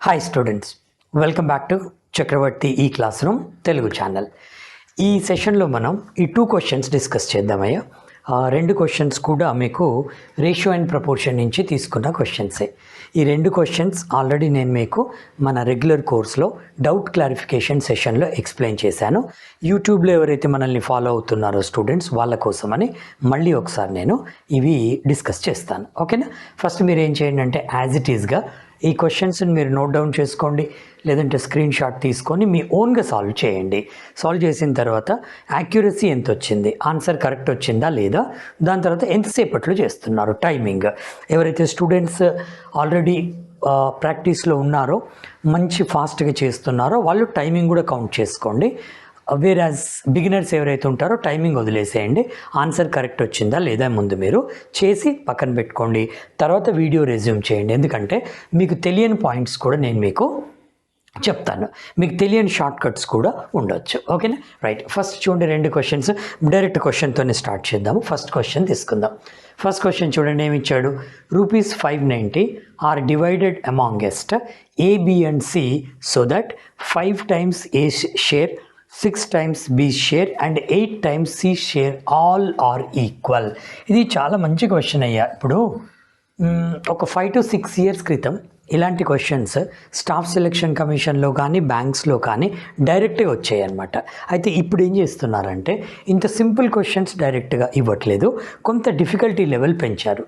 Hi students, welcome back to Chakravarthi ఈ class room Telugu channel. ఈ సెషన్లో మనం ఈ 2 క్వశ్చన్స్ డిస్కస్ చేద్దామయ్యా. 2 క్వశ్చన్స్ కూడా మీకు రేషియో అండ్ ప్రపోర్షన్ నుంచి తీసుకున్న క్వశ్చన్సే. ఈ 2 క్వశ్చన్స్ ఆల్రెడీ నేను మీకు మన రెగ్యులర్ కోర్స్లో డౌట్ క్లారిఫికేషన్ సెషన్లో ఎక్స్ప్లెయిన్ చేశాను. యూట్యూబ్లో ఎవరైతే మనల్ని ఫాలో అవుతున్నారో స్టూడెంట్స్ వాళ్ళ కోసమని మళ్ళీ ఒకసారి నేను ఇవి డిస్కస్ చేస్తాను. ఓకేనా? ఫస్ట్ మీరు ఏం చేయండి అంటే యాజ్ ఇట్ ఈస్గా ఈ క్వశ్చన్స్ని మీరు నోట్ డౌన్ చేసుకోండి, లేదంటే స్క్రీన్ షాట్ తీసుకొని మీ ఓన్గా సాల్వ్ చేయండి. సాల్వ్ చేసిన తర్వాత యాక్యురసీ ఎంత వచ్చింది, ఆన్సర్ కరెక్ట్ వచ్చిందా లేదా, దాని తర్వాత ఎంతసేపట్లో చేస్తున్నారు, టైమింగ్. ఎవరైతే స్టూడెంట్స్ ఆల్రెడీ ప్రాక్టీస్లో ఉన్నారో మంచి ఫాస్ట్గా చేస్తున్నారో వాళ్ళు టైమింగ్ కూడా కౌంట్ చేసుకోండి. వేరాజ్ బిగినర్స్ ఎవరైతే ఉంటారో టైమింగ్ వదిలేసేయండి. ఆన్సర్ కరెక్ట్ వచ్చిందా లేదా ముందు మీరు చేసి పక్కన పెట్టుకోండి. తర్వాత వీడియో రెజ్యూమ్ చేయండి, ఎందుకంటే మీకు తెలియని పాయింట్స్ కూడా నేను మీకు చెప్తాను, మీకు తెలియని షార్ట్ కట్స్ కూడా ఉండొచ్చు. ఓకేనా? రైట్, ఫస్ట్ చూడండి 2 క్వశ్చన్స్. డైరెక్ట్ క్వశ్చన్తోనే స్టార్ట్ చేద్దాము. ఫస్ట్ క్వశ్చన్ తీసుకుందాం. ఫస్ట్ క్వశ్చన్ చూడండి, ఏమి ఇచ్చాడు. ₹590 are divided amongst A, B and C so that 5 times A share, 6 times B share and 8 times C share all are equal. ఇది చాలా మంచి క్వశ్చన్ అయ్యా. ఇప్పుడు ఒక 5 to 6 years క్రితం ఇలాంటి క్వశ్చన్స్ స్టాఫ్ సెలెక్షన్ కమిషన్లో కానీ బ్యాంక్స్లో కానీ డైరెక్ట్గా వచ్చాయి అన్నమాట. అయితే ఇప్పుడు ఏం చేస్తున్నారంటే ఇంత సింపుల్ క్వశ్చన్స్ డైరెక్ట్గా ఇవ్వట్లేదు, కొంత డిఫికల్టీ లెవెల్ పెంచారు.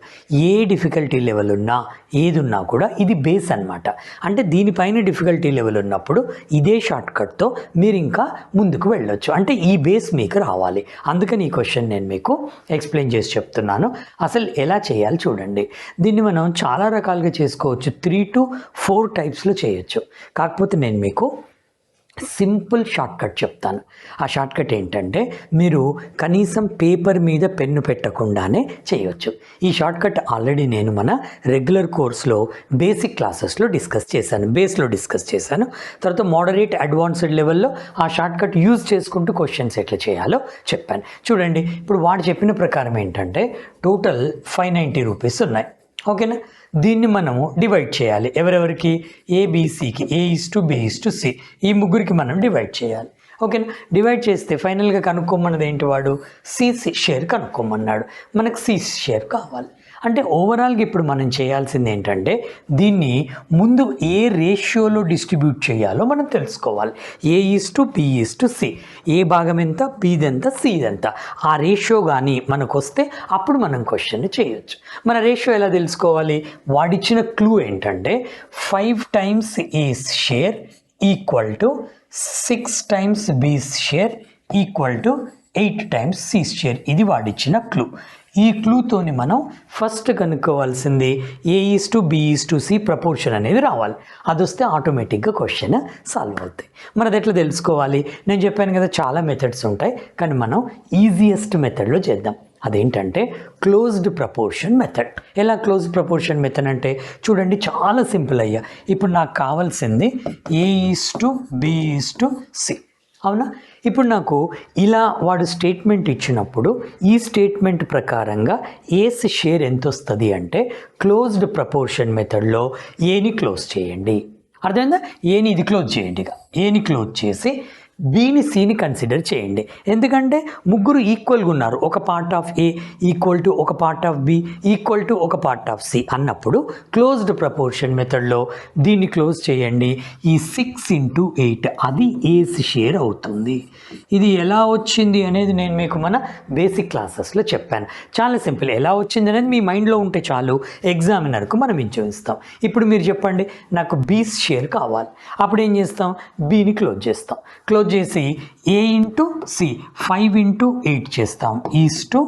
ఏ డిఫికల్టీ లెవెల్ ఉన్నా ఏది ఉన్నా కూడా ఇది బేస్ అన్నమాట. అంటే దీనిపైన డిఫికల్టీ లెవెల్ ఉన్నప్పుడు ఇదే షార్ట్ కట్తో మీరు ఇంకా ముందుకు వెళ్ళొచ్చు. అంటే ఈ బేస్ మీకు రావాలి. అందుకని ఈ క్వశ్చన్ నేను మీకు ఎక్స్ప్లెయిన్ చేసి చెప్తున్నాను. అసలు ఎలా చేయాలి చూడండి. దీన్ని మనం చాలా రకాలుగా చేసుకోవచ్చు, 3 to 4 టైప్స్లో చేయొచ్చు. కాకపోతే నేను మీకు సింపుల్ షార్ట్ కట్ చెప్తాను. ఆ షార్ట్ కట్ ఏంటంటే మీరు కనీసం పేపర్ మీద పెన్ను పెట్టకుండానే చేయొచ్చు. ఈ షార్ట్ కట్ ఆల్రెడీ నేను మన రెగ్యులర్ కోర్స్లో బేసిక్ క్లాసెస్లో డిస్కస్ చేశాను, బేస్లో డిస్కస్ చేశాను. తర్వాత మోడరేట్ అడ్వాన్స్డ్ లెవెల్లో ఆ షార్ట్ కట్ యూజ్ చేసుకుంటూ క్వశ్చన్స్ ఎట్లా చేయాలో చెప్పాను. చూడండి, ఇప్పుడు వాడు చెప్పిన ప్రకారం ఏంటంటే టోటల్ ₹590 ఉన్నాయి. ఓకేనా? దీన్ని మనము డివైడ్ చేయాలి. ఎవరెవరికి? ఏబిసికి, A:B:C, ఈ ముగ్గురికి మనం డివైడ్ చేయాలి. ఓకేనా? డివైడ్ చేస్తే ఫైనల్గా కనుక్కోమన్నది ఏంటి, వాడు C షేర్ కనుక్కోమన్నాడు. మనకు C షేర్ కావాలి. అంటే ఓవరాల్గా ఇప్పుడు మనం చేయాల్సింది ఏంటంటే దీన్ని ముందు ఏ రేషియోలో డిస్ట్రిబ్యూట్ చేయాలో మనం తెలుసుకోవాలి. A:B:C, ఏ భాగం ఎంత, Bది ఎంత, Cది ఎంత, ఆ రేషియో కానీ మనకు వస్తే అప్పుడు మనం క్వశ్చన్ చేయొచ్చు. మన రేషియో ఎలా తెలుసుకోవాలి? వాడిచ్చిన క్లూ ఏంటంటే 5 times A share equal to 6 times B share equal to 8 times C share. ఇది వాడిచ్చిన క్లూ. ఈ క్లూతోని మనం ఫస్ట్ కనుక్కోవాల్సింది A:B:C ప్రపోర్షన్ అనేది రావాలి. అది వస్తే ఆటోమేటిక్గా క్వశ్చన్ సాల్వ్ అవుతాయి. మరి అది ఎట్లా తెలుసుకోవాలి? నేను చెప్పాను కదా చాలా మెథడ్స్ ఉంటాయి, కానీ మనం ఈజియెస్ట్ మెథడ్లో చేద్దాం. అదేంటంటే క్లోజ్డ్ ప్రపోర్షన్ మెథడ్. ఎలా క్లోజ్డ్ ప్రపోర్షన్ మెథడ్ అంటే చూడండి, చాలా సింపుల్ అయ్యా. ఇప్పుడు నాకు కావాల్సింది A:B:C, అవునా? ఇప్పుడు నాకు ఇలా వాడు స్టేట్మెంట్ ఇచ్చినప్పుడు ఈ స్టేట్మెంట్ ప్రకారంగా ఏస్ షేర్ ఎంత వస్తుంది అంటే క్లోజ్డ్ ప్రపోర్షన్ మెథడ్లో ఏని క్లోజ్ చేయండి. అర్థమైందా? ఏని ఇది క్లోజ్ చేయండి. ఇక ఏని క్లోజ్ చేసి బీని సిని కన్సిడర్ చేయండి. ఎందుకంటే ముగ్గురు ఈక్వల్గా ఉన్నారు. ఒక part of A equal to ఒక part of B equal to ఒక పార్ట్ ఆఫ్ సి అన్నప్పుడు క్లోజ్డ్ ప్రపోర్షన్ మెథడ్లో దీన్ని క్లోజ్ చేయండి. ఈ 6 into 8 అది ఏస్ షేర్ అవుతుంది. ఇది ఎలా వచ్చింది అనేది నేను మీకు మన బేసిక్ క్లాసెస్లో చెప్పాను. చాలా సింపుల్. ఎలా వచ్చింది అనేది మీ మైండ్లో ఉంటే చాలు, ఎగ్జామినర్కు మనం ఇచ్చేస్తాం. ఇప్పుడు మీరు చెప్పండి, నాకు బీ షేర్ కావాలి. అప్పుడు ఏం చేస్తాం? బీని క్లోజ్ చేస్తాం. క్లోజ్ చేసి A into C 5 into 8 చేస్తాం. ఈస్టు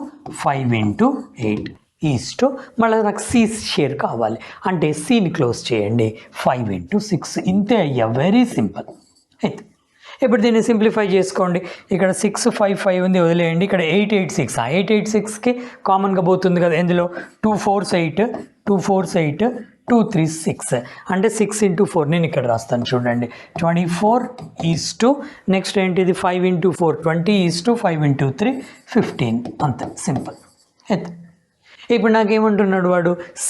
5 into 8 ఈస్టు మళ్ళీ నాకు C షేర్ కావాలి అంటే Cని క్లోజ్ చేయండి 5 into 6. ఇంతే అయ్యా, వెరీ సింపుల్. అయితే ఇప్పుడు దీన్ని సింప్లిఫై చేసుకోండి. ఇక్కడ 6 5 5 ఉంది, వదిలేయండి. ఇక్కడ 8 8 6, 8 8 6కి కామన్గా పోతుంది కదా. ఎందులో 2 4s 8, 2 4s 8, 2 3s 6 అంటే 6 into 4 నేను ఇక్కడ రాస్తాను చూడండి. 24 ఈస్టు నెక్స్ట్ ఏంటిది 5 into 4 20 ఈస్టు 5 into 3 15. అంతే సింపుల్. అయితే ఇప్పుడు నాకేమంటున్నాడు వాడు? C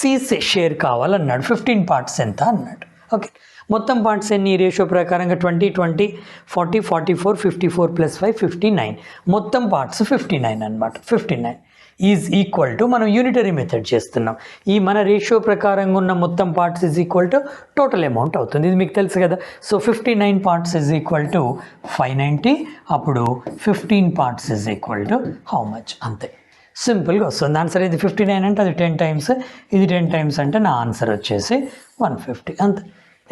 షేర్ కావాలన్నాడు. 15 parts ఎంత అన్నాడు. ఓకే, మొత్తం పార్ట్స్ ఎన్ని రేషియో ప్రకారంగా 20 20 40 44 54 ప్లస్ 5 59, మొత్తం పార్ట్స్ 59 అనమాట. 59 ఈజ్ ఈక్వల్ టు మనం యూనిటరీ మెథడ్ చేస్తున్నాం. ఈ మన రేషియో ప్రకారంగా ఉన్న మొత్తం parts is equal to total amount అవుతుంది. ఇది మీకు తెలుసు కదా. So 59 parts is equal to 590, అప్పుడు 15 parts is equal to how much, అంతే సింపుల్గా వస్తుంది ఆన్సర్. ఇది 59 అంటే అది 10 టైమ్స్, ఇది 10 టైమ్స్ అంటే నా ఆన్సర్ వచ్చేసి 150, అంతే.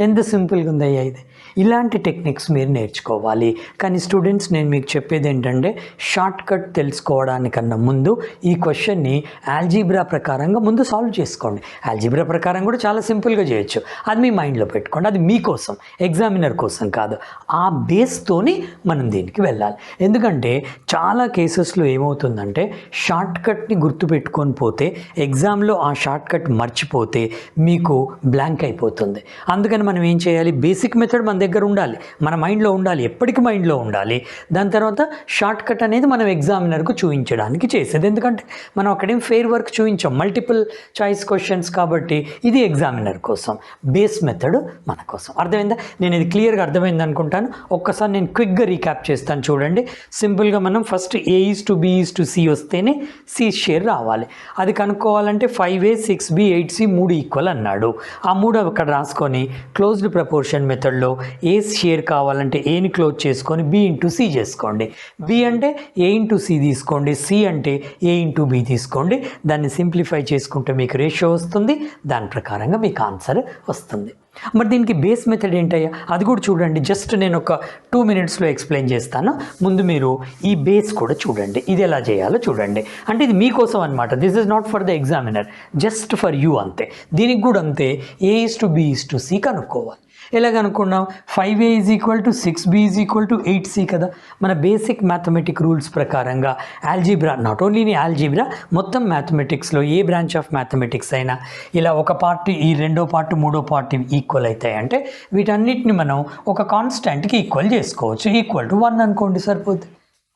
ఎంత సింపుల్గా ఉందయ్యా ఇది. ఇలాంటి టెక్నిక్స్ మీరు నేర్చుకోవాలి. కానీ స్టూడెంట్స్, నేను మీకు చెప్పేది ఏంటంటే షార్ట్ కట్ తెలుసుకోవడానికన్నా ముందు ఈ క్వశ్చన్ని ఆల్జీబ్రా ప్రకారంగా ముందు సాల్వ్ చేసుకోండి. ఆల్జీబ్రా ప్రకారం కూడా చాలా సింపుల్గా చేయొచ్చు. అది మీ మైండ్లో పెట్టుకోండి. అది మీకోసం, ఎగ్జామినర్ కోసం కాదు. ఆ బేస్తోని మనం దీనికి వెళ్ళాలి. ఎందుకంటే చాలా కేసెస్లో ఏమవుతుందంటే షార్ట్ కట్ని గుర్తుపెట్టుకొని పోతే ఎగ్జామ్లో ఆ షార్ట్ కట్ మర్చిపోతే మీకు బ్లాంక్ అయిపోతుంది. అందుకని మనం ఏం చేయాలి, బేసిక్ మెథడ్ మన దగ్గర ఉండాలి, మన మైండ్లో ఉండాలి, ఎప్పటికీ మైండ్లో ఉండాలి. దాని తర్వాత షార్ట్ కట్ అనేది మనం ఎగ్జామినర్కు చూపించడానికి చేసేది. ఎందుకంటే మనం అక్కడేం ఫెయిర్ వర్క్ చూపించాం, మల్టిపుల్ చాయిస్ క్వశ్చన్స్ కాబట్టి ఇది ఎగ్జామినర్ కోసం, బేస్ మెథడ్ మన కోసం. అర్థమైందా? నేను ఇది క్లియర్గా అర్థమైంది అనుకుంటాను. ఒక్కసారి నేను క్విక్గా రీక్యాప్ చేస్తాను చూడండి. సింపుల్గా మనం ఫస్ట్ A:B:C వస్తేనే C షేర్ రావాలి. అది కనుక్కోవాలంటే 5A 6B 8C 3 ఈక్వల్ అన్నాడు. ఆ 3 అక్కడ రాసుకొని క్లోజ్డ్ ప్రపోర్షన్ మెథడ్లో ఏ షేర్ కావాలంటే ఏని క్లోజ్ చేసుకొని B/C చేసుకోండి. B అంటే A/C తీసుకోండి, C అంటే A/B తీసుకోండి. దాన్ని సింప్లిఫై చేసుకుంటే మీకు రేషియో వస్తుంది. దాని ప్రకారంగా మీకు ఆన్సర్ వస్తుంది. మరి దీనికి బేస్ మెథడ్ ఏంటయ్యా, అది కూడా చూడండి. జస్ట్ నేను ఒక 2 మినిట్స్లో ఎక్స్ప్లెయిన్ చేస్తాను. ముందు మీరు ఈ బేస్ కూడా చూడండి, ఇది ఎలా చేయాలో చూడండి. అంటే ఇది మీకోసం అనమాట. This is not for the examiner, just for you అంతే. దీనికి కూడా అంతే, A:B:C కనుక్కోవాలి. ఎలా కనుక్కున్నాం? 5A = 6B = 8C కదా. మన బేసిక్ మ్యాథమెటిక్ రూల్స్ ప్రకారంగా ఆల్జీబ్రా, నాట్ ఓన్లీ ఆల్జీబ్రా, మొత్తం మ్యాథమెటిక్స్లో ఏ బ్రాంచ్ ఆఫ్ మ్యాథమెటిక్స్ అయినా ఇలా ఒక పార్ట్, ఈ రెండో పార్ట్ మూడో పార్ట్ ఈక్వల్ అవుతాయి అంటే వీటన్నిటిని మనం ఒక కాన్స్టెంట్కి ఈక్వల్ చేసుకోవచ్చు. =1 అనుకోండి సరిపోతుంది.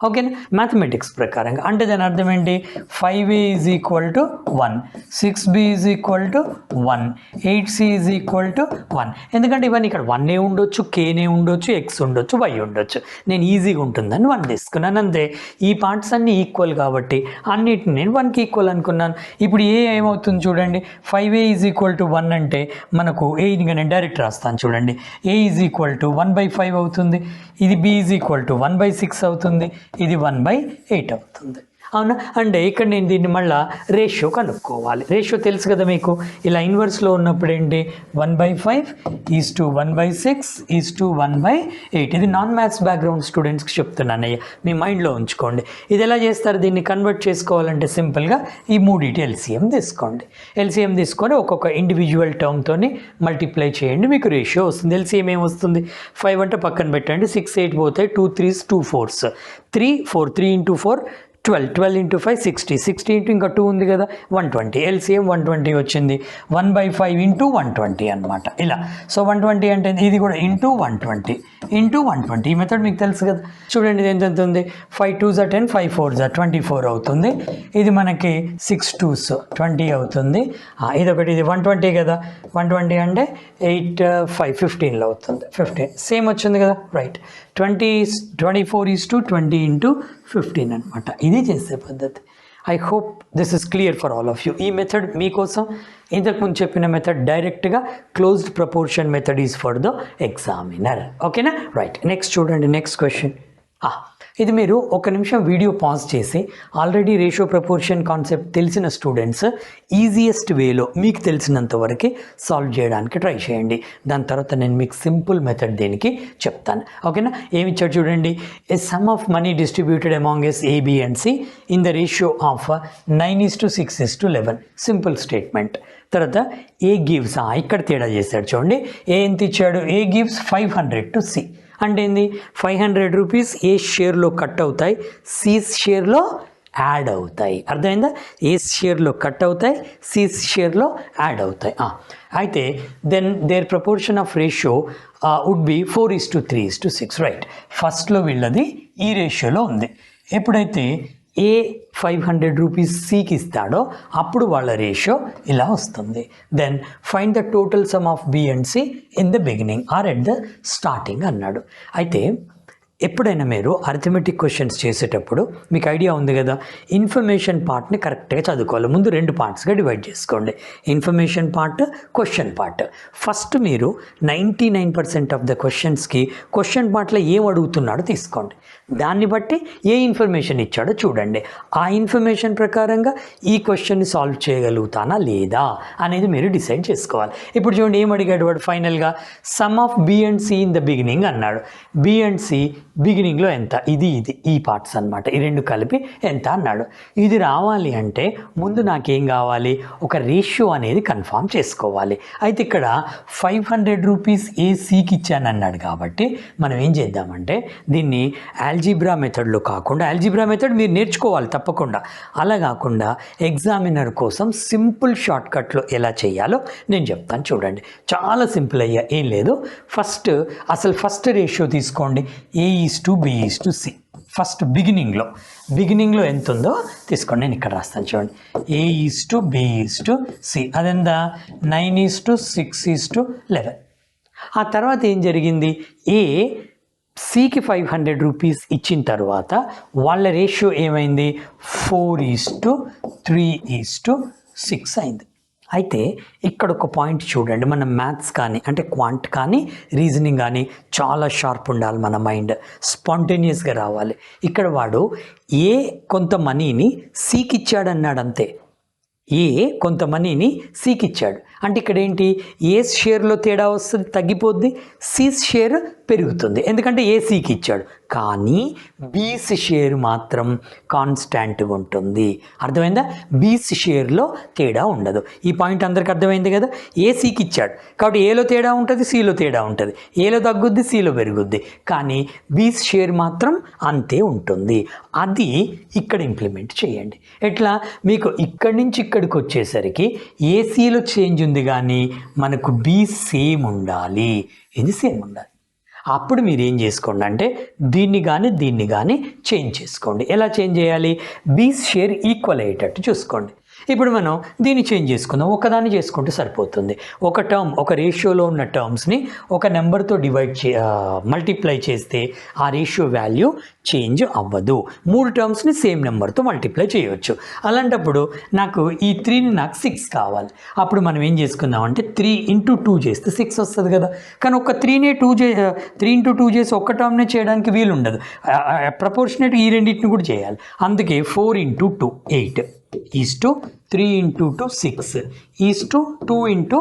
ఓకేనా? మ్యాథమెటిక్స్ ప్రకారంగా. అంటే దాని అర్థం ఏంటి? 5A = 1, 6B = 1, 8C = 1. ఎందుకంటే ఇవన్నీ ఇక్కడ 1 ఉండొచ్చు, Kనే ఉండొచ్చు, X ఉండొచ్చు, Y ఉండొచ్చు. నేను ఈజీగా ఉంటుందని 1 తీసుకున్నాను అంతే. ఈ పార్ట్స్ అన్నీ ఈక్వల్ కాబట్టి అన్నిటిని నేను 1కి ఈక్వల్ అనుకున్నాను. ఇప్పుడు ఏ ఏమవుతుంది చూడండి. 5A = 1 అంటే మనకు ఏ, ఇంకా నేను డైరెక్ట్ రాస్తాను చూడండి. A = 1/5 అవుతుంది. ఇది B = 1/6 అవుతుంది. ఇది 1/8 అవుతుంది. అవునా? అంటే ఇక్కడ నేను దీన్ని మళ్ళీ రేషియో కనుక్కోవాలి. రేషియో తెలుసు కదా మీకు. ఇలా ఇన్వర్స్లో ఉన్నప్పుడు ఏంటి, 1/5 = 1/6 = 1/8. ఇది నాన్ మ్యాథ్స్ బ్యాక్గ్రౌండ్ స్టూడెంట్స్కి చెప్తున్నాను అయ్యా, మీ మైండ్లో ఉంచుకోండి. ఇది ఎలా చేస్తారు? దీన్ని కన్వర్ట్ చేసుకోవాలంటే సింపుల్గా ఈ మూడింటి ఎల్సిఎం తీసుకోండి. ఎల్సిఎం తీసుకొని ఒక్కొక్క ఇండివిజువల్ టర్మ్తోని మల్టిప్లై చేయండి, మీకు రేషియో వస్తుంది. ఎల్సిఎం ఏమొస్తుంది? 5 అంటే పక్కన పెట్టండి, 6 8 పోతాయి, 2 3s 2 4s 3 4 3 × 4 12, 12 × 5 60, 60 ఇంటూ ఇంకా 2 ఉంది కదా 120. ఎల్సిఎం 120 వచ్చింది. 1/5 × 120 అనమాట. ఇలా సో 120 అంటే ఇది కూడా × 120 × 120. ఈ మెథడ్ మీకు తెలుసు కదా. చూడండి ఇది ఎంత ఉంది. 5 2s 10, 5 4s 24 అవుతుంది. ఇది మనకి 6 2s 20 అవుతుంది. ఇదొకటి, ఇది 120 కదా. 120 అంటే 8 5 15లో అవుతుంది. 15 సేమ్ వచ్చింది కదా. రైట్. 24 = 20 × 15 అనమాట. ఇది చేసే పద్ధతి. I hope this is clear for all of you. ఈ మెథడ్ మీకోసం. ఇంతకుముందు చెప్పిన మెథడ్ డైరెక్ట్గా closed proportion method is for the examiner. ఓకేనా? రైట్. నెక్స్ట్ చూడండి, నెక్స్ట్ క్వశ్చన్. ఇది మీరు ఒక నిమిషం వీడియో పాజ్ చేసి ఆల్రెడీ రేషియో ప్రపోర్షన్ కాన్సెప్ట్ తెలిసిన స్టూడెంట్స్ ఈజియెస్ట్ వేలో మీకు తెలిసినంత వరకు సాల్వ్ చేయడానికి ట్రై చేయండి. దాని తర్వాత నేను మీకు సింపుల్ మెథడ్ దీనికి చెప్తాను. ఓకేనా? ఏమి ఇచ్చాడు చూడండి. A sum of money distributed among ఎస్ A, B and C in the ratio of 9:6:11. Simple statement. తర్వాత A గివ్స్, ఇక్కడ తేడా చేశాడు చూడండి. ఏ ఎంత ఇచ్చాడు? A gives 500 to C. అంటే ఏంది? 500 రూపీస్ ఏ షేర్లో కట్ అవుతాయి, సి షేర్లో యాడ్ అవుతాయి. అర్థమైందా? ఏ షేర్లో కట్ అవుతాయి, సి షేర్లో యాడ్ అవుతాయి. అయితే then their proportion of ratio would be 4:3:6. Right. ఫస్ట్లో వీళ్ళది ఈ రేషియోలో ఉంది. ఎప్పుడైతే ఏ 500 రూపీస్ సికి ఇస్తాడో అప్పుడు వాళ్ళ రేషియో ఇలా వస్తుంది. Then find the total sum of B and C in the beginning or at the starting అన్నాడు. అయితే ఎప్పుడైనా మీరు అరిథమెటిక్ క్వశ్చన్స్ చేసేటప్పుడు మీకు ఐడియా ఉంది కదా, ఇన్ఫర్మేషన్ పార్ట్ని కరెక్ట్గా చదువుకోవాలి. ముందు 2 పార్ట్స్గా డివైడ్ చేసుకోండి, information part, question part. First మీరు 99% ఆఫ్ ద క్వశ్చన్స్కి క్వశ్చన్ పార్ట్లో ఏం అడుగుతున్నాడో తీసుకోండి, దాన్ని బట్టి ఏ ఇన్ఫర్మేషన్ ఇచ్చాడో చూడండి. ఆ ఇన్ఫర్మేషన్ ప్రకారంగా ఈ క్వశ్చన్ని సాల్వ్ చేయగలుగుతానా లేదా అనేది మీరు డిసైడ్ చేసుకోవాలి. ఇప్పుడు చూడండి ఏం అడిగాడు వాడు ఫైనల్గా, sum of B and C in the beginning అన్నాడు. బి అండ్ సి బిగినింగ్లో ఎంత, ఇది ఈ పార్ట్స్ అనమాట, ఈ 2 కలిపి ఎంత అన్నాడు. ఇది రావాలి అంటే ముందు నాకేం కావాలి, ఒక రేషియో అనేది కన్ఫామ్ చేసుకోవాలి. అయితే ఇక్కడ 500 రూపీస్ ఏ సికి ఇచ్చాను అన్నాడు కాబట్టి మనం ఏం చేద్దామంటే దీన్ని ఆల్జీబ్రా మెథడ్లో కాకుండా, ఆల్జీబ్రా మెథడ్ మీరు నేర్చుకోవాలి తప్పకుండా, అలా కాకుండా ఎగ్జామినర్ కోసం సింపుల్ షార్ట్కట్లో ఎలా చేయాలో నేను చెప్తాను చూడండి. చాలా సింపుల్ అయ్యా, ఏం లేదు. ఫస్ట్ రేషియో తీసుకోండి, A:B:C. ఫస్ట్ బిగినింగ్లో ఎంత ఉందో తీసుకోండి, నేను ఇక్కడ రాస్తాను చూడండి. A:B:C, అదెంత 9:6:11. ఆ తర్వాత ఏం జరిగింది, సికి 500 రూపీస్ ఇచ్చిన తర్వాత వాళ్ళ రేషియో ఏమైంది, 4:3:6 అయింది. అయితే ఇక్కడ ఒక పాయింట్ చూడండి, మనం మ్యాథ్స్ కానీ అంటే క్వాంట్ కానీ రీజనింగ్ కానీ చాలా షార్ప్ ఉండాలి, మన మైండ్ స్పాంటేనియస్గా రావాలి. ఇక్కడ వాడు ఏ కొంత మనీని సికి ఇచ్చాడన్నాడు అంతే, ఏ కొంత మనీని సికి ఇచ్చాడు అంటే ఇక్కడ ఏంటి, ఏ షేర్లో తేడా వస్తుంది, తగ్గిపోద్ది, సి షేర్ పెరుగుతుంది, ఎందుకంటే ఏ సికి ఇచ్చాడు. కానీ బీస్ షేర్ మాత్రం కాన్స్టాంట్గా ఉంటుంది. అర్థమైందా, బీస్ షేర్లో తేడా ఉండదు. ఈ పాయింట్ అందరికి అర్థమైంది కదా. ఏ సికి ఇచ్చాడు కాబట్టి ఏలో తేడా ఉంటుంది, సిలో తేడా ఉంటుంది, ఏలో తగ్గుద్ది, సిలో పెరుగుద్ది, కానీ బీస్ షేర్ మాత్రం అంతే ఉంటుంది. అది ఇక్కడ ఇంప్లిమెంట్ చేయండి. ఎట్లా, మీకు ఇక్కడి నుంచి ఇక్కడికి వచ్చేసరికి ఏసీలో చేంజ్ ఉంది కానీ మనకు బీ సేమ్ ఉండాలి, ఇది సేమ్ ఉండాలి. అప్పుడు మీరు ఏం చేసుకోండి అంటే దీన్ని కానీ చేంజ్ చేసుకోండి. ఎలా చేంజ్ చేయాలి, బీ షేర్ ఈక్వల్ అయ్యేటట్టు చూసుకోండి. ఇప్పుడు మనం దీన్ని చేంజ్ చేసుకుందాం, ఒకదాన్ని చేసుకుంటే సరిపోతుంది. ఒక రేషియోలో ఉన్న టర్మ్స్ని ఒక నెంబర్తో మల్టిప్లై చేస్తే ఆ రేషియో వాల్యూ చేంజ్ అవ్వదు. 3 టర్మ్స్ని సేమ్ నెంబర్తో మల్టిప్లై చేయవచ్చు. అలాంటప్పుడు నాకు ఈ 3ని నాకు 6 కావాలి. అప్పుడు మనం ఏం చేసుకుందాం అంటే 3 × 2 చేస్తే 6 వస్తుంది కదా. కానీ ఒక 3 × 2 చేసి ఒక్క టర్మ్నే చేయడానికి వీలు ఉండదు, ప్రపోర్షనేట్ ఈ రెండింటిని కూడా చేయాలి. అందుకే 4 × 2 8 3 × 2 6 2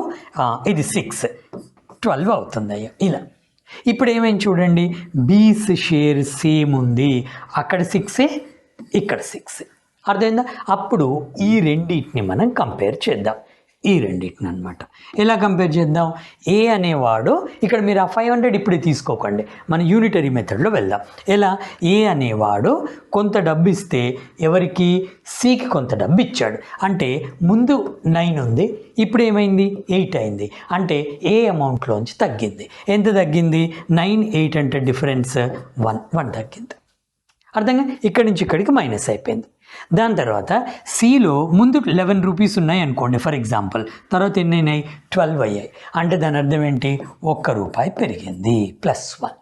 ఇది 6 12 అవుతుంది అయ్యా. ఇలా ఇప్పుడు ఏమైంది చూడండి, బీస్ షేర్ సేమ్ ఉంది, అక్కడ 6 ఇక్కడ 6. అర్థమైందా. అప్పుడు ఈ రెండింటిని మనం కంపేర్ చేద్దాం, ఈ రెండింటిని అనమాట. ఎలా కంపేర్ చేద్దాం, ఏ అనేవాడు ఇక్కడ మీరు ఆ 500 ఇప్పుడే తీసుకోకండి, మన యూనిటరీ మెథడ్లో వెళ్దాం. ఎలా, ఏ అనేవాడు కొంత డబ్బు ఇస్తే ఎవరికి, సికి కొంత డబ్బు ఇచ్చాడు. అంటే ముందు 9 ఉంది, ఇప్పుడు ఏమైంది 8 అయింది, అంటే ఏ అమౌంట్లోంచి తగ్గింది. ఎంత తగ్గింది, 9 8 అంటే డిఫరెన్స్ 1 తగ్గింది. అర్థంగా, ఇక్కడి నుంచి ఇక్కడికి మైనస్ అయిపోయింది. దాని తర్వాత సిలో ముందు 11 రూపీస్ ఉన్నాయి అనుకోండి ఫర్ ఎగ్జాంపుల్, తర్వాత ఎన్ని అయినాయి 12 అయ్యాయి. అంటే దాని అర్థం ఏంటి, ₹1 పెరిగింది +1.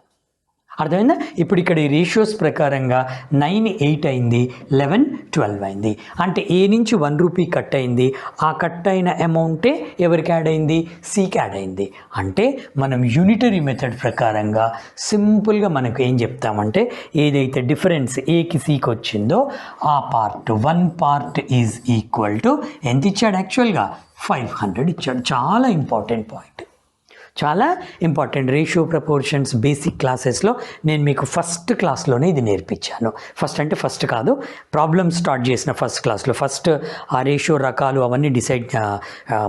అర్థమైందా. ఇప్పుడు ఇక్కడ ఈ రేషియోస్ ప్రకారంగా 9 8 అయింది, 11 12 అయింది. అంటే ఏ నుంచి ₹1 కట్ అయింది, ఆ కట్ అయిన అమౌంటే ఎవరికి యాడ్ అయింది, సికి యాడ్ అయింది. అంటే మనం యూనిటరీ మెథడ్ ప్రకారంగా సింపుల్గా మనకు ఏం చెప్తామంటే ఏదైతే డిఫరెన్స్ ఏకి సికి వచ్చిందో ఆ part 1 part is equal to ఎంత ఇచ్చాడు, యాక్చువల్గా 500 ఇచ్చాడు. చాలా ఇంపార్టెంట్ పాయింట్, చాలా ఇంపార్టెంట్. రేషియో ప్రపోర్షన్స్ బేసిక్ క్లాసెస్లో నేను మీకు ఫస్ట్ క్లాస్లోనే ఇది నేర్పించాను. ఫస్ట్ కాదు, ప్రాబ్లమ్ స్టార్ట్ చేసిన ఫస్ట్ క్లాస్లో ఆ రేషియో రకాలు అవన్నీ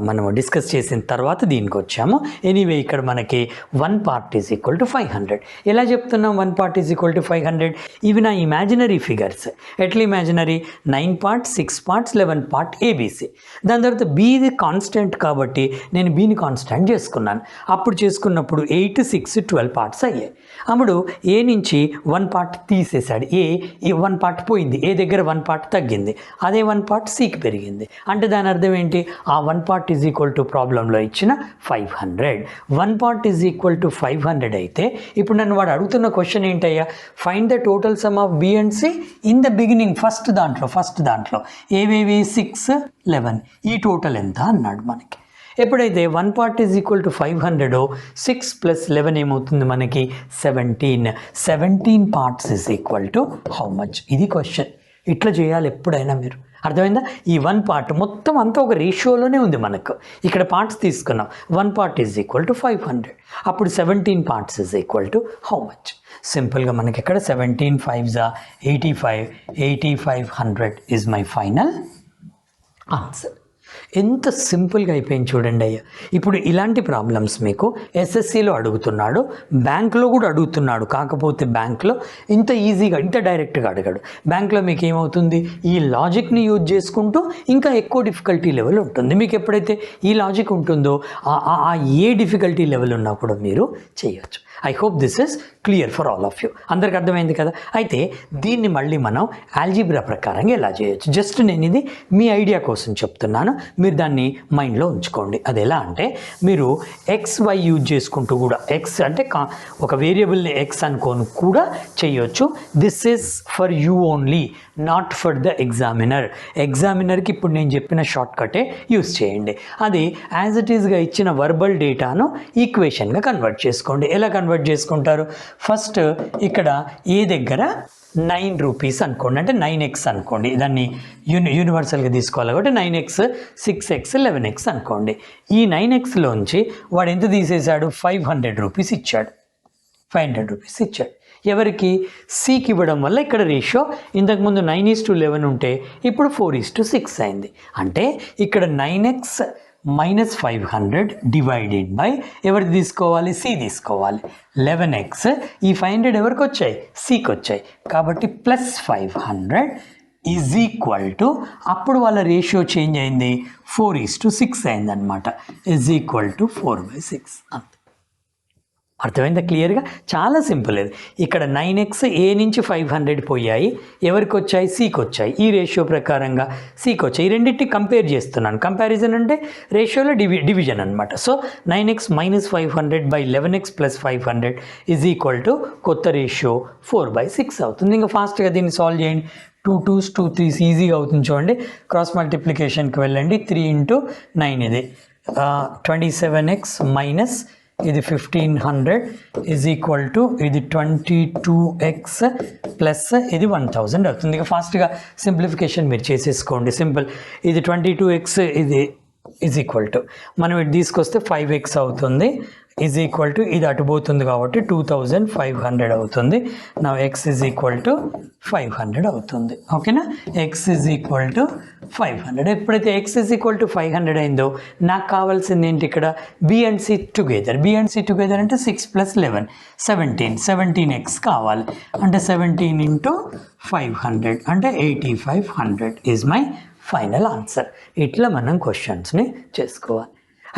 మనం డిస్కస్ చేసిన తర్వాత దీనికి వచ్చాము. ఎనీవే ఇక్కడ మనకి 1 పార్ట్ ఈజ్ ఈక్వల్ టు 500. ఎలా చెప్తున్నాం 1 పార్ట్ ఈజ్ ఈక్వల్ టు 500? ఇవి నా ఇమాజినరీ ఫిగర్స్. ఎట్లా imaginary, 9 parts 6 parts 11 part ABC. దాని తర్వాత బీది కాన్స్టెంట్ కాబట్టి నేను బీని కాన్స్టెంట్ చేసుకున్నాను. అప్పుడు చేసుకున్నప్పుడు 8, 6, 12 పార్ట్స్ అయ్యాయి. అప్పుడు ఏ నుంచి 1 పార్ట్ తీసేశాడు. ఏ 1 పార్ట్ పోయింది, ఏ దగ్గర 1 పార్ట్ తగ్గింది, అదే 1 పార్ట్ సికి పెరిగింది. అంటే దాని అర్థం ఏంటి, ఆ 1 పార్ట్ ఈజ్ ఈక్వల్ టు ప్రాబ్లంలో ఇచ్చిన 500. 1 పార్ట్ ఈజ్ ఈక్వల్ టు 500 అయితే ఇప్పుడు నన్ను వాడు అడుగుతున్న క్వశ్చన్ ఏంటయ్యా, find the total sum of B and C in the beginning, first దాంట్లో ఏవేవి 6, 11, ఈ టోటల్ ఎంత అన్నాడు మనకి. ఎప్పుడైతే 1 పార్ట్ ఈజ్ ఈక్వల్ టు 500, 6 + 11 ఏమవుతుంది మనకి 17 parts is equal to how much, ఇది క్వశ్చన్. ఇట్లా చేయాలి ఎప్పుడైనా మీరు, అర్థమైందా? ఈ 1 పార్ట్ మొత్తం అంతా ఒక రేషియోలోనే ఉంది మనకు. ఇక్కడ పార్ట్స్ తీసుకున్నాం, 1 పార్ట్ ఈజ్ ఈక్వల్ టు 500, అప్పుడు 17 parts is equal to how much. సింపుల్గా మనకి ఇక్కడ 17 5s 85, 8500 is my final answer. ఎంత సింపుల్గా అయిపోయింది చూడండి అయ్యా. ఇప్పుడు ఇలాంటి ప్రాబ్లమ్స్ మీకు ఎస్ఎస్సిలో అడుగుతున్నాడు, బ్యాంక్లో కూడా అడుగుతున్నాడు. కాకపోతే బ్యాంక్లో ఇంత ఈజీగా, ఇంత డైరెక్ట్గా అడగాడు. బ్యాంక్లో మీకు ఏమవుతుంది, ఈ లాజిక్ని యూజ్ చేసుకుంటూ ఇంకా ఎక్కువ డిఫికల్టీ లెవెల్ ఉంటుంది. మీకు ఎప్పుడైతే ఈ లాజిక్ ఉంటుందో ఆ ఏ డిఫికల్టీ లెవెల్ ఉన్నప్పుడు మీరు చేయొచ్చు. I hope this is clear for all of you. అందరికి అర్థమైంది కదా. అయితే దీన్ని మళ్ళీ మనం ఆల్జీబ్రా ప్రకారంగా ఎలా చేయొచ్చు, జస్ట్ నేను ఇది మీ ఐడియా కోసం చెప్తున్నాను, మీరు దాన్ని మైండ్లో ఉంచుకోండి. అది ఎలా అంటే, మీరు XY యూజ్ చేసుకుంటూ కూడా, ఎక్స్ అంటే ఒక వేరియబుల్ని ఎక్స్ అనుకోని కూడా చేయొచ్చు. This is for you only, not for the examiner. ఎగ్జామినర్కి ఇప్పుడు నేను చెప్పిన షార్ట్ కటే యూజ్ చేయండి. అది యాజ్ ఇట్ ఈస్గా ఇచ్చిన వర్బల్ డేటాను ఈక్వేషన్గా కన్వర్ట్ చేసుకోండి. ఎలా కన్వర్ట్ చేసుకుంటారు, ఫస్ట్ ఇక్కడ ఏ దగ్గర 9 రూపీస్ అనుకోండి, అంటే 9x అనుకోండి, దాన్ని యూనివర్సల్గా తీసుకోవాలి కాబట్టి 9x, 6x, 11x అనుకోండి. ఈ 9xలోంచి వాడు ఎంత తీసేశాడు, 500 రూపీస్ ఇచ్చాడు. 500 రూపీస్ ఇచ్చాడు ఎవరికి, సికి ఇవ్వడం వల్ల ఇక్కడ రేషియో ఇంతకుముందు 9:11 ఉంటే ఇప్పుడు 4:6 అయింది. అంటే ఇక్కడ 9x - 500 డివైడెడ్ బై ఎవరికి తీసుకోవాలి, సి తీసుకోవాలి. 11x, ఈ 500 ఎవరికి వచ్చాయి, సికి వచ్చాయి కాబట్టి +500 ఈజ్ ఈక్వల్ టు, అప్పుడు వాళ్ళ రేషియో చేంజ్ అయింది, 4:6 అయింది అనమాట, ఈజ్ ఈక్వల్ టు 4/6. అంతే. అర్థమైందా క్లియర్గా? చాలా సింపుల్ ఇది. ఇక్కడ 9x ఏ నుంచి 500 పోయాయి, ఎవరికి వచ్చాయి, సికి వచ్చాయి. ఈ రేషియో ప్రకారంగా సికి వచ్చాయి. ఈ రెండింటిని కంపేర్ చేస్తున్నాను. కంపారిజన్ అంటే రేషియోలో డివిజన్ అనమాట. So 9x - 500 by 11x + 500 is equal to కొత్త రేషియో 4/6 అవుతుంది. ఇంకా ఫాస్ట్గా దీన్ని సాల్వ్ చేయండి. 2 2s 2 3s ఈజీగా అవుతుంది చూడండి. క్రాస్ మల్టిప్లికేషన్కి వెళ్ళండి. 3 × 9 ఇది 27x మైనస్ ఇది 1500 ఈజ్ ఈక్వల్ టు ఇది 22x ప్లస్ ఇది 1000 అవుతుంది. ఇక ఫాస్ట్గా సింప్లిఫికేషన్ మీరు చేసేసుకోండి. సింపుల్. ఇది 22x ఇది ఈజ్ ఈక్వల్ టు, మనం ఇది తీసుకొస్తే 5x అవుతుంది, ఈజ్ ఈక్వల్ టు ఇది అటుపోతుంది కాబట్టి 2500 అవుతుంది. నా x ఈజ్ ఈక్వల్ టు 500 అవుతుంది. ఓకేనా, x ఈజ్ ఈక్వల్ టు 500. ఎప్పుడైతే x ఈజ్ ఈక్వల్ టు 500 అయిందో నాకు కావాల్సింది ఏంటి, ఇక్కడ b and c together. b and c together అంటే 6 + 11 17x కావాలి. అంటే 17 × 500 అంటే 8500 ఈజ్ మై ఫైనల్ ఆన్సర్. ఇట్లా మనం క్వశ్చన్స్ని చేసుకోవాలి.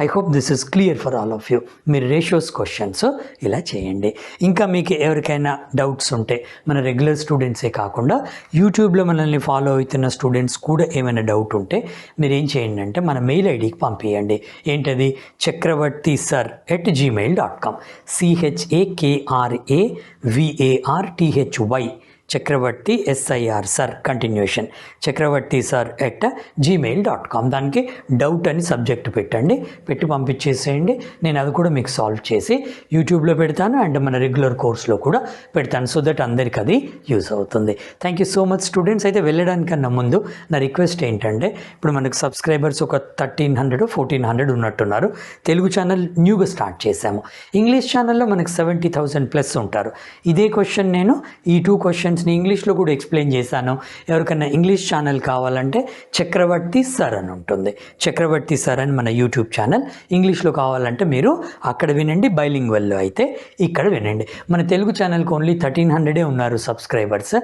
I hope this is clear for all of you. మీరు రేషియోస్ క్వశ్చన్స్ ఇలా చేయండి. ఇంకా మీకు ఎవరికైనా డౌట్స్ ఉంటే, మన రెగ్యులర్ స్టూడెంట్సే కాకుండా యూట్యూబ్లో మనల్ని ఫాలో అవుతున్న స్టూడెంట్స్ కూడా ఏమైనా డౌట్ ఉంటే మీరు ఏం చేయండి అంటే మన మెయిల్ ఐడికి పంపించండి. ఏంటది, chakravarthisir@gmail.com. CHAKRAVARTHY చక్రవర్తి SIR సర్ కంటిన్యూషన్ chakravarthisir@gmail.com. దానికి డౌట్ అని సబ్జెక్ట్ పెట్టండి, పెట్టి పంపించేసేయండి. నేను అది కూడా మీకు సాల్వ్ చేసి యూట్యూబ్లో పెడతాను అండ్ మన రెగ్యులర్ కోర్స్లో కూడా పెడతాను. సో దట్ అందరికి అది యూజ్ అవుతుంది. Thank you so much students. అయితే వెళ్ళడానికన్నా ముందు నా రిక్వెస్ట్ ఏంటంటే, ఇప్పుడు మనకు సబ్స్క్రైబర్స్ ఒక 1300 1400 ఉన్నట్టున్నారు. తెలుగు ఛానల్ న్యూగా స్టార్ట్ చేశాము. ఇంగ్లీష్ ఛానల్లో మనకు 70,000+ ఉంటారు. ఇదే క్వశ్చన్ నేను ఈ 2 క్వశ్చన్స్ని ఇంగ్లీష్లో కూడా ఎక్స్ప్లెయిన్ చేశాను. ఎవరికైనా ఇంగ్లీష్ ఛానల్ కావాలంటే చక్రవర్తి సర్ అని ఉంటుంది. చక్రవర్తి సర్ అని మన యూట్యూబ్ ఛానల్. ఇంగ్లీష్లో కావాలంటే మీరు అక్కడ వినండి, బైలింగ్వల్లో అయితే ఇక్కడ వినండి. మన తెలుగు ఛానల్కి ఓన్లీ 1300 ఉన్నారు సబ్స్క్రైబర్స్.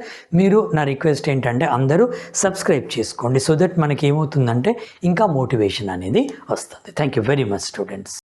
మీరు, నా రిక్వెస్ట్ ఏంటంటే అందరూ సబ్స్క్రైబ్ చేసుకోండి. సో దట్ మనకి ఏమవుతుందంటే ఇంకా మోటివేషన్ అనేది వస్తుంది. Thank you very much students.